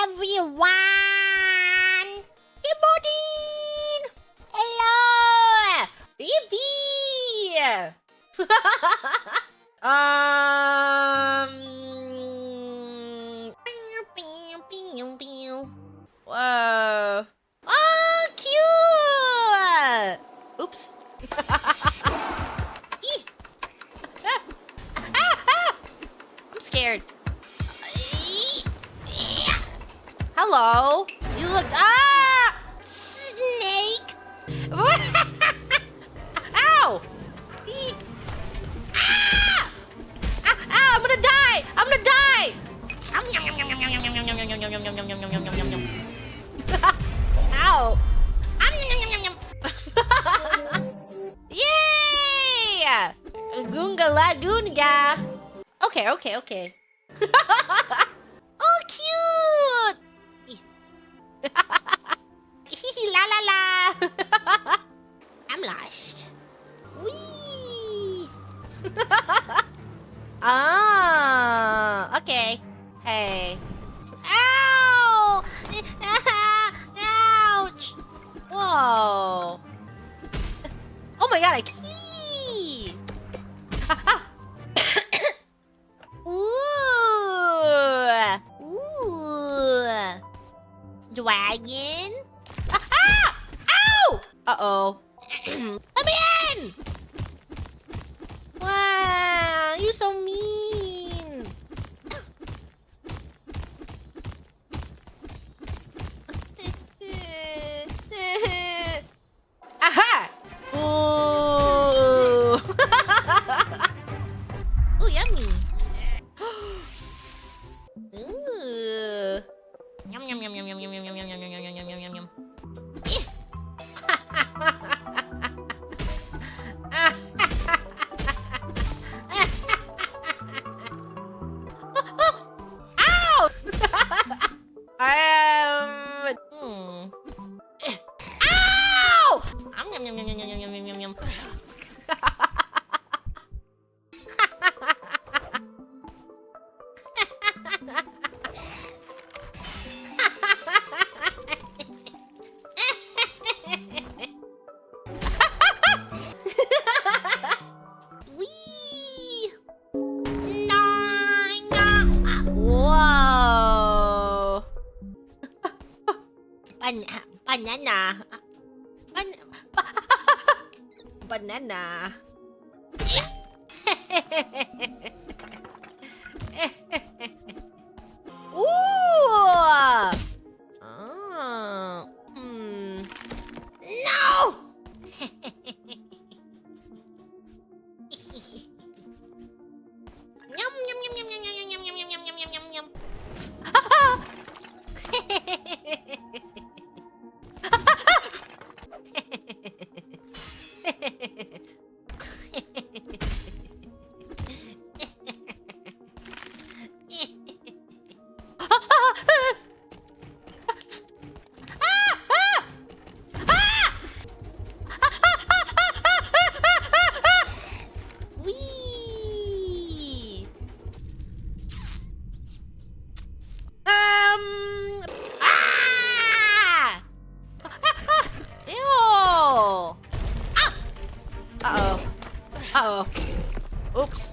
everyone! Good morning! Hello! Baby! Whoa. Oh, cute! Oops. Eeh. I'm scared. Hello. You look. Snake. Ow. Eek. I'm gonna die. I'm gonna die. Ow. Yay! Gunga la gunga. Okay. Oh, cute! La la la. I'm lost. Wee. Okay. Hey. Ow! Ouch! Whoa! Oh my god, a key! Ooh! Dragon? Ow! Uh-oh. Let me in! Wow, you're so mean. Aha! Ooh! Ooh, yummy. Ooh. Yum yum yum yum yum yum yum yum yum yum yum yum yum yum yum. Ow! Ow! Yum yum yum yum yum yum yum yum yum. Wee! Whoa! Banana. Banana. Ooh! Oh. No! Yum yum yum yum yum yum yum yum yum yum yum yum yum. Wee! Ew! Uh-oh. Oops.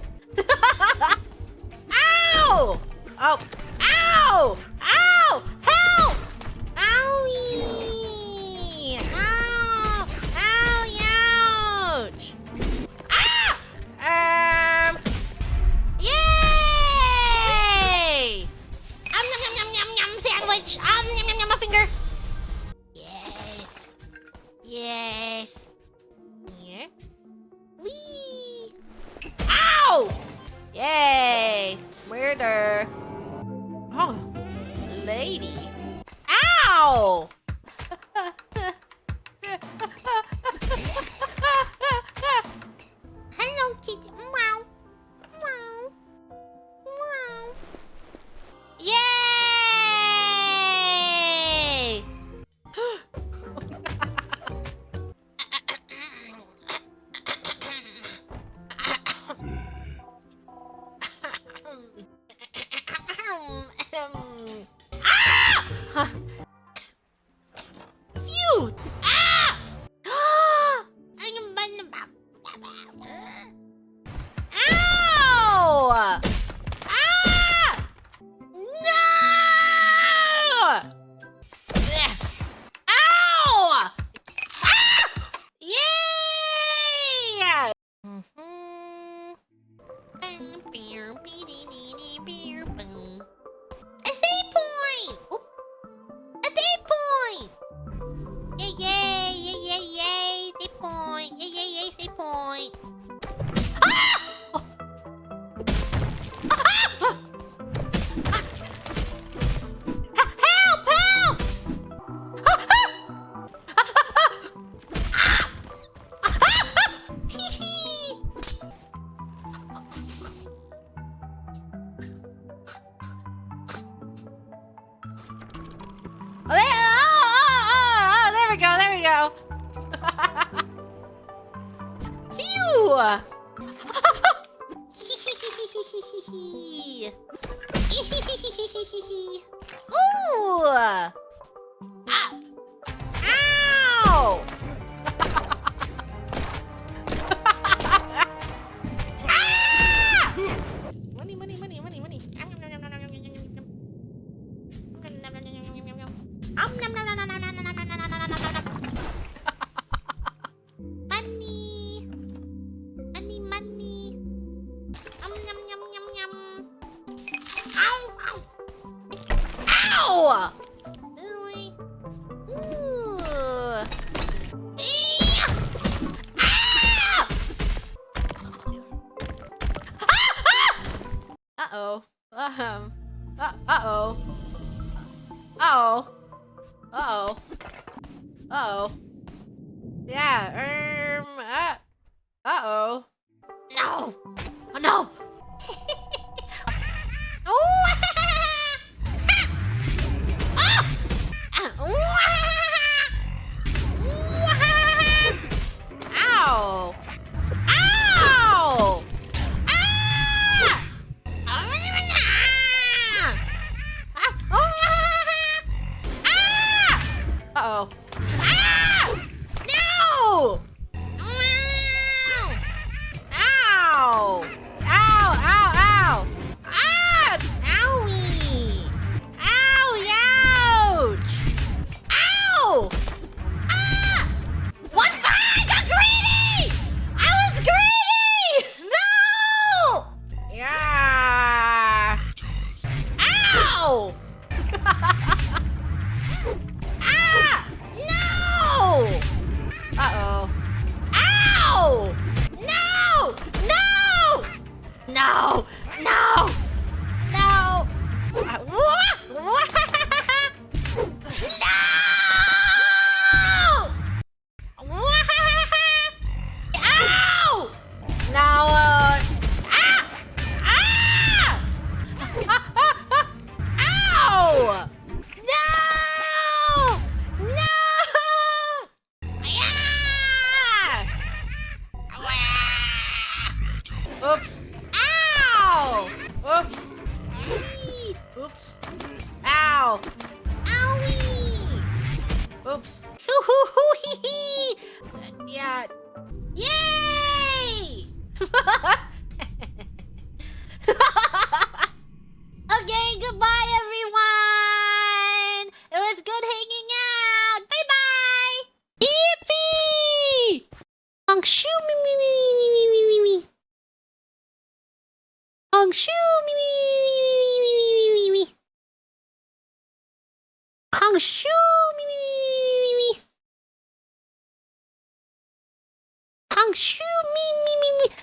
Ow! Oh. Ow! Ow! Help! Owie! Ow! Ow! Ouch! Yay! Yum yum yum yum yum sandwich! Yum yum yum my finger! Yes! Yes! Here. Whee! Ow! Yay! Murder! Oh, lady! Ow! Hello, kitty. Meow. Meow. Meow. Yay! Ah! A save point! Oop. A save point! Yay, yay, yay, yay, yay, save point. Yay, yay, yay, save point. Ah! Oh. Help! Help! There we go, there we go. Phew! Ooh! Ah! Ow! Ah! Money, money, money, money, money. Money, money, money. Yum, yum, yum, yum, yum. Ow, ow. Ow! Ooh. Ooh. Eeeh. Ah! Uh-oh. Uh-oh. Uh-oh. Uh-oh. Uh-oh. Yeah, uh-oh. No! Oh, no! Oh! Ow! Ow! Uh-oh. Ah! No! Ow! Ow! Ow! Ow! Ah! Owie! Ow! Ouch! Ow! Ah! What? I got greedy! I was greedy! No! Yeah! Ow! Ah! No! Uh-oh. Ow! No! No! No! No! No! What? What? No! What? Ow! No! Ah! Ah! Ow! No! No! Yeah! Oops. Ow! Oops. Eee. Oops. Ow. Owie! Oops. Hoo-hoo-hoo-hee-hee! Yeah. Yay! Okay, goodbye, everyone! It was good hanging out! Bye-bye! Yippee! Honk shoo me me me me me me me me. Honk shoo me me me me me me me me me me. Honk shoo me me me me me me. Honk shoo.